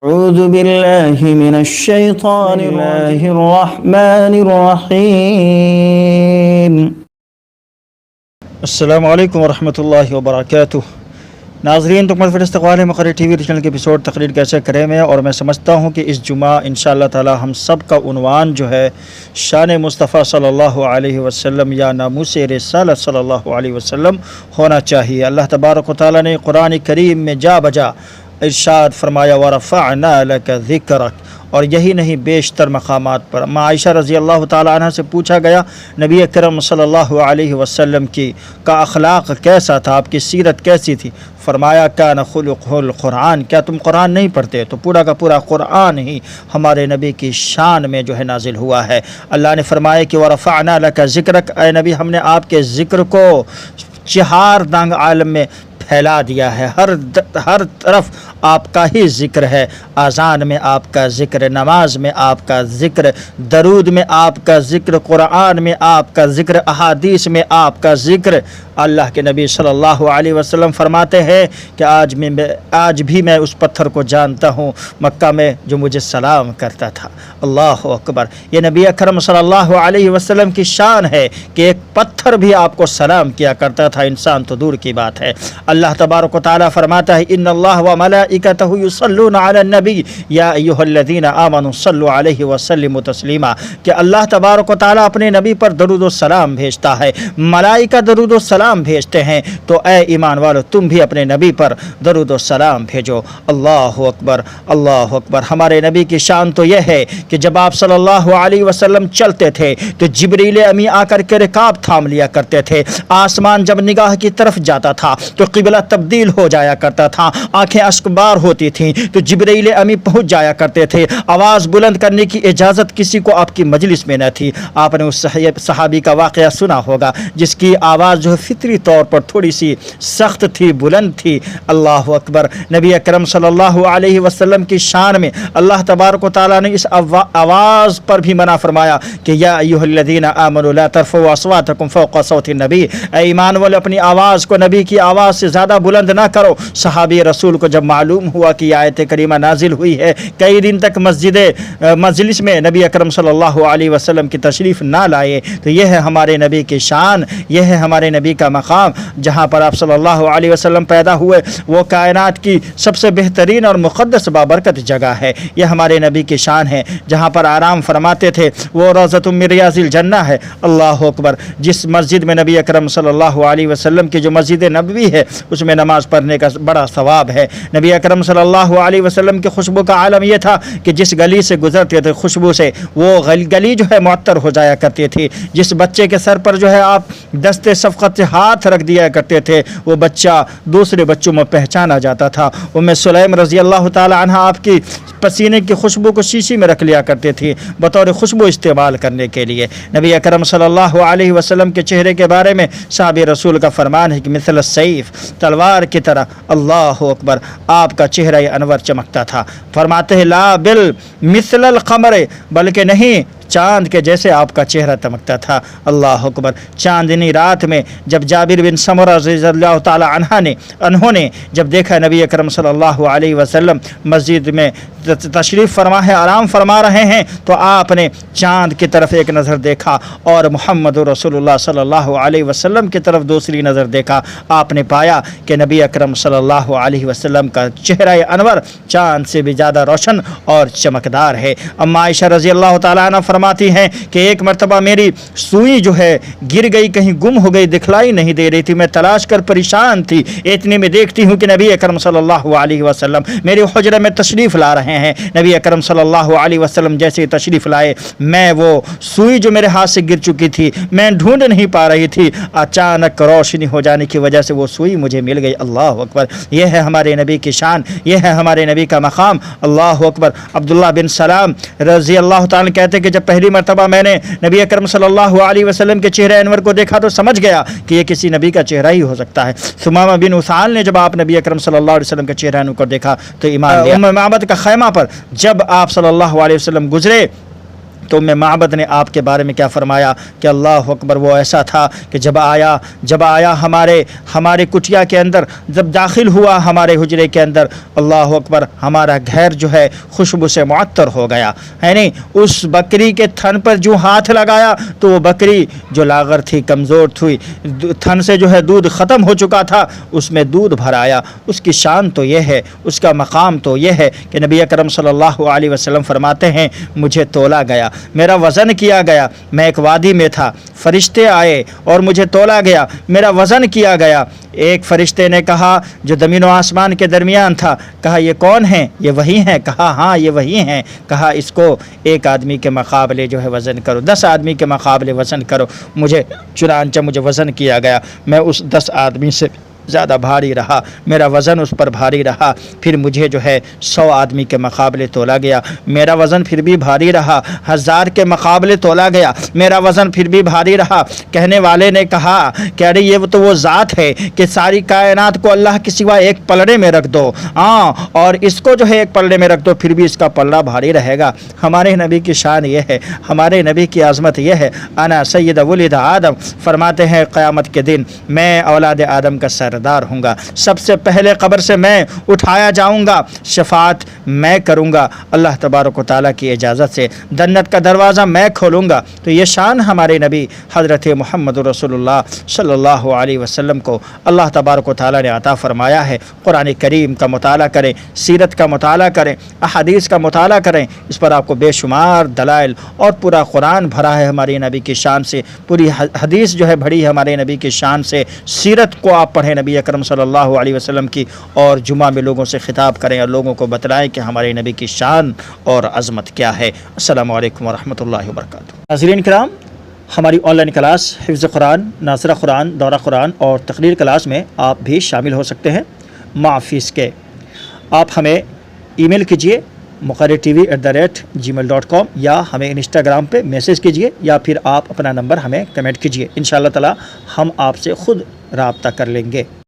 أعوذ بالله من الشيطان الرحمن الرحيم. السلام علیکم ورحمۃ اللہ وبرکاتہ. ناظرین، تکمل فر استقبال ہے مقرر ٹی وی چینل کے ایپیسوڈ تقریر کیسے کرے میں، اور میں سمجھتا ہوں کہ اس جمعہ انشاءاللہ تعالی ہم سب کا عنوان جو ہے شان مصطفیٰ صلی اللہ علیہ وسلم یا ناموس رسالت صلی اللہ علیہ وسلم ہونا چاہیے. اللہ تبارک و تعالی نے قرآن کریم میں جا بجا ارشاد فرمایا وَرَفَعْنَا لَكَ ذِكْرَكَ، اور یہی نہیں بیشتر مقامات پر. عائشہ رضی اللہ تعالی عنہ سے پوچھا گیا نبی اکرم صلی اللہ علیہ وسلم کا اخلاق کیسا تھا، آپ کی سیرت کیسی تھی؟ فرمایا کان خلقہ القرآن، کیا تم قرآن نہیں پڑھتے؟ تو پورا کا پورا قرآن ہی ہمارے نبی کی شان میں جو ہے نازل ہوا ہے. اللہ نے فرمایا کہ وَرَفَعْنَا لَكَ ذِكْرَكَ، اے نبی ہم نے آپ کے ذکر کو چہار دانگ عالم میں پھیلا دیا ہے. ہر طرف آپ کا ہی ذکر ہے. اذان میں آپ کا ذکر، نماز میں آپ کا ذکر، درود میں آپ کا ذکر، قرآن میں آپ کا ذکر، احادیث میں آپ کا ذکر. اللہ کے نبی صلی اللہ علیہ وسلم فرماتے ہیں کہ آج بھی میں اس پتھر کو جانتا ہوں مکہ میں جو مجھے سلام کرتا تھا. اللہ اکبر. یہ نبی اکرم صلی اللہ علیہ وسلم کی شان ہے کہ ایک پتھر بھی آپ کو سلام کیا کرتا تھا، انسان تو دور کی بات ہے. اللہ تبارک و تعالی فرماتا ہے ان اللہ و ملائکتہ یصلون علی النبی یا ایھا الذین آمنوا صلوا علیہ وسلموا تسلیما، کہ اللہ تبارک و تعالی اپنے نبی پر درود و سلام بھیجتا ہے، ملائکہ درود و سلام بھیجتے ہیں. تو اے ایمان والو تم بھی اپنے نبی پر درود و سلام بھیجو. اللہ اکبر، اللہ اکبر. ہمارے نبی کی شان تو یہ ہے کہ جب آپ صلی اللہ علیہ وسلم چلتے تھے تو جبریل امی آ کر کے رکاب تھام لیا کرتے تھے. آسمان جب نگاہ کی طرف جاتا تھا تو قبلہ تبدیل ہو جایا کرتا تھا. آنکھیں اشکبار ہوتی تھیں تو جبریل امی پہنچ جایا کرتے تھے. آواز بلند کرنے کی اجازت کسی کو آپ کی مجلس میں نہ تھی. آپ نے اس صحابی کا واقعہ سنا ہوگا جس کی آواز جو فطری طور پر تھوڑی سی سخت تھی، بلند تھی. اللہ اکبر. نبی اکرم صلی اللہ علیہ وسلم کی شان میں اللہ تبارک و تعالی نے اس آواز پر بھی منع فرمایا کہ یا ایھا الذین آمنوا لا ترفعوا اصواتکم فوق صوت النبی، اے ایمان والو اپنی آواز کو نبی کی آواز سے زیادہ بلند نہ کرو. صحابی رسول کو جب معلوم ہوا کہ آیت کریمہ نازل ہوئی ہے، کئی دن تک مجلس میں نبی اکرم صلی اللہ علیہ وسلم کی تشریف نہ لائے. تو یہ ہے ہمارے نبی کی شان، یہ ہے ہمارے نبی کا مقام. جہاں پر آپ صلی اللہ علیہ وسلم پیدا ہوئے وہ کائنات کی سب سے بہترین اور مقدس بابرکت جگہ ہے. یہ ہمارے نبی کی شان ہے. جہاں پر آرام فرماتے تھے وہ روضۃ من ریاض الجنہ ہے. اللہ اکبر. جس مسجد میں نبی اکرم صلی اللہ علیہ وسلم کی جو مسجد نبوی ہے اس میں نماز پڑھنے کا بڑا ثواب ہے. نبی اکرم صلی اللہ علیہ وسلم کی خوشبو کا عالم یہ تھا کہ جس گلی سے گزرتے تھے خوشبو سے وہ گلی جو ہے معطر ہو جایا کرتی تھی. جس بچے کے سر پر جو ہے آپ دستے شفقت سے ہاتھ رکھ دیا کرتے تھے وہ بچہ دوسرے بچوں میں پہچانا جاتا تھا. ام سلیم رضی اللہ تعالی عنہ آپ کی پسینے کی خوشبو کو شیشی میں رکھ لیا کرتے تھے بطور خوشبو استعمال کرنے کے لیے. نبی اکرم صلی اللہ علیہ وسلم کے چہرے کے بارے میں صحابی رسول کا فرمان ہے کہ مثل السیف، تلوار کی طرح. اللہ اکبر. آپ کا چہرہ انور چمکتا تھا. فرماتے ہیں لا بل مثل القمر، بلکہ نہیں چاند کے جیسے آپ کا چہرہ چمکتا تھا. اللہ اکبر. چاندنی رات میں جب جابر بن سمرہ رضی اللہ تعالی انہوں نے جب دیکھا نبی اکرم صلی اللہ علیہ وسلم مسجد میں تشریف فرما ہے، آرام فرما رہے ہیں، تو آپ نے چاند کی طرف ایک نظر دیکھا اور محمد رسول اللہ صلی اللہ علیہ وسلم کی طرف دوسری نظر دیکھا. آپ نے پایا کہ نبی اکرم صلی اللہ علیہ وسلم کا چہرہ انور چاند سے بھی زیادہ روشن اور چمکدار ہے. اما عائشہ رضی اللہ تعالیٰ عنہ فرماتی ہیں کہ ایک مرتبہ میری سوئی جو ہے گر گئی، کہیں گم ہو گئی، دکھلائی نہیں دے رہی تھی. میں تلاش کر پریشان تھی. اتنے میں دیکھتی ہوں کہ نبی اکرم صلی اللہ علیہ وسلم میرے حجرے میں تشریف لا رہے ہیں. نبی اکرم صلی اللہ علیہ وسلم جیسے تشریف لائے میں وہ سوئی جو میرے ہاتھ سے گر چکی تھی میں ڈھونڈ نہیں پا رہی تھی، اچانک روشنی ہو جانے کی وجہ سے وہ سوئی مجھے مل گئی. اللہ اکبر. یہ ہے ہمارے نبی کی شان، یہ ہے ہمارے نبی کا مقام. اللہ اکبر. عبداللہ بن سلام رضی اللہ تعالیٰ کہتے کہ جب پہلی مرتبہ میں نے نبی اکرم صلی اللہ علیہ وسلم کے چہرے انور کو دیکھا تو سمجھ گیا کہ یہ کسی نبی کا چہرہ ہی ہو سکتا ہے. ثمامہ بن اسال نے جب آپ نبی اکرم صلی اللہ علیہ وسلم کے چہرے انور کو دیکھا تو ایمان لیا. ام معبد کا خیمہ پر جب آپ صلی اللہ علیہ وسلم گزرے تو معبد نے آپ کے بارے میں کیا فرمایا کہ اللہ اکبر، وہ ایسا تھا کہ جب آیا ہمارے کٹیا کے اندر، جب داخل ہوا ہمارے حجرے کے اندر، اللہ اکبر، ہمارا گھر جو ہے خوشبو سے معطر ہو گیا، ہے نہیں؟ اس بکری کے تھن پر جو ہاتھ لگایا تو وہ بکری جو لاغر تھی، کمزور تھی، تھن سے جو ہے دودھ ختم ہو چکا تھا، اس میں دودھ بھر آیا۔ اس کی شان تو یہ ہے، اس کا مقام تو یہ ہے کہ نبی اکرم صلی اللہ علیہ وسلم فرماتے ہیں مجھے تولا گیا، میرا وزن کیا گیا، میں ایک وادی میں تھا، فرشتے آئے اور مجھے تولا گیا، میرا وزن کیا گیا۔ ایک فرشتے نے کہا جو زمین و آسمان کے درمیان تھا، کہا یہ کون ہیں؟ یہ وہی ہیں؟ کہا ہاں یہ وہی ہیں۔ کہا اس کو ایک آدمی کے مقابلے جو ہے وزن کرو، 10 آدمی کے مقابلے وزن کرو۔ چنانچہ مجھے وزن کیا گیا، میں اس 10 آدمی سے زیادہ بھاری رہا، میرا وزن اس پر بھاری رہا۔ پھر مجھے جو ہے 100 آدمی کے مقابلے تولا گیا، میرا وزن پھر بھی بھاری رہا۔ 1000 کے مقابلے تولا گیا، میرا وزن پھر بھی بھاری رہا۔ کہنے والے نے کہا کہ ارے یہ تو وہ ذات ہے کہ ساری کائنات کو اللہ کے سوا ایک پلڑے میں رکھ دو، اور اس کو جو ہے ایک پلڑے میں رکھ دو، پھر بھی اس کا پلڑا بھاری رہے گا۔ ہمارے نبی کی شان یہ ہے، ہمارے نبی کی عظمت یہ ہے۔ انا سید ولد آدم، فرماتے ہیں قیامت کے دن میں اولاد آدم کا سردار ہوں گا، سب سے پہلے قبر سے میں اٹھایا جاؤں گا، شفاعت میں کروں گا اللہ تبارک و تعالیٰ کی اجازت سے، جنت کا دروازہ میں کھولوں گا۔ تو یہ شان ہمارے نبی حضرت محمد رسول اللہ صلی اللہ علیہ وسلم کو اللہ تبارک و تعالیٰ نے عطا فرمایا ہے۔ قرآن کریم کا مطالعہ کریں، سیرت کا مطالعہ کریں، احادیث کا مطالعہ کریں، اس پر آپ کو بے شمار دلائل، اور پورا قرآن بھرا ہے ہمارے نبی کی شان سے، پوری حدیث جو ہے بھری ہے ہمارے نبی کی شان سے۔ سیرت کو آپ پڑھیں نبی اکرم صلی اللہ علیہ وسلم کی، اور جمعہ میں لوگوں سے خطاب کریں اور لوگوں کو بتلائیں کہ ہمارے نبی کی شان اور عظمت کیا ہے۔ السلام علیکم ورحمۃ اللہ وبرکاتہ۔ ناظرین کرام، ہماری آن لائن کلاس حفظ قرآن، ناظرہ قرآن، دورہ قرآن اور تقریر کلاس میں آپ بھی شامل ہو سکتے ہیں مع فیس کے۔ آپ ہمیں ای میل کیجئے muqarrirtv@gmail.com، یا ہمیں انسٹاگرام پہ میسیج کیجئے، یا پھر آپ اپنا نمبر ہمیں کمنٹ کیجئے، انشاءاللہ تعالی ہم آپ سے خود رابطہ کر لیں گے۔